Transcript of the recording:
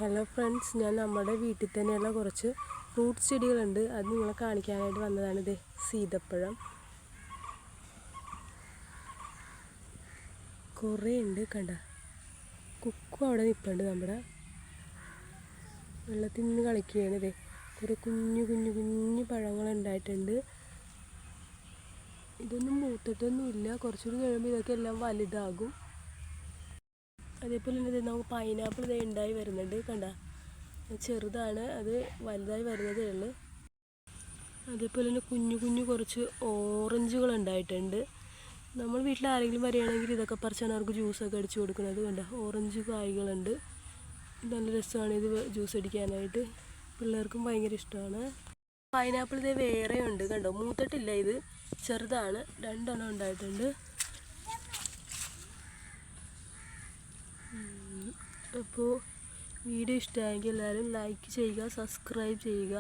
Hello friends, ഞാൻ നമ്മുടെ വീട്ടിൽ തന്നെയുള്ള കുറച്ച് ഫ്രൂട്ട്സ് ചെടികളുണ്ട്. അത് നിങ്ങളെ കാണിക്കാനായിട്ട് വന്നതാണ്. ഇത് സീതപ്പഴം കുറേ ഉണ്ട്. കണ്ട കുക്കു അവിടെ നിൽപ്പുണ്ട്. നമ്മുടെ വെള്ളത്തിൽ നിന്ന് കളിക്കുകയാണ്. ഇതേ കുറേ കുഞ്ഞു കുഞ്ഞു കുഞ്ഞു പഴങ്ങൾ ഉണ്ടായിട്ടുണ്ട്. ഇതൊന്നും മൂത്തിട്ടൊന്നുമില്ല. കുറച്ചുകൂടി കഴിയുമ്പോൾ ഇതൊക്കെ എല്ലാം വലുതാകും. അതേപോലെ തന്നെ നമുക്ക് പൈനാപ്പിൾ ഇതേ ഉണ്ടായി വരുന്നുണ്ട്. കണ്ട ചെറുതാണ്, അത് വലുതായി വരുന്നതേ ഉള്ളൂ. അതേപോലെ തന്നെ കുഞ്ഞു കുഞ്ഞു കുറച്ച് ഓറഞ്ചുകൾ ഉണ്ടായിട്ടുണ്ട്. നമ്മൾ വീട്ടിൽ ആരെങ്കിലും വരികയാണെങ്കിൽ ഇതൊക്കെ പറിച്ചാണ് അവർക്ക് ജ്യൂസൊക്കെ അടിച്ചു കൊടുക്കുന്നത്. കണ്ട ഓറഞ്ച് കായ്കളുണ്ട്. നല്ല രസമാണ് ഇത് ജ്യൂസ് അടിക്കാനായിട്ട്. പിള്ളേർക്കും ഭയങ്കര ഇഷ്ടമാണ്. പൈനാപ്പിൾ ഇതേ വേറെ ഉണ്ട്. കണ്ടോ, മൂത്തിട്ടില്ല, ഇത് ചെറുതാണ്. 2 എണ്ണം ഉണ്ടായിട്ടുണ്ട്. അപ്പോൾ വീഡിയോ ഇഷ്ടമായെങ്കിൽ എല്ലാവരും ലൈക്ക് ചെയ്യുക, സബ്സ്ക്രൈബ് ചെയ്യുക.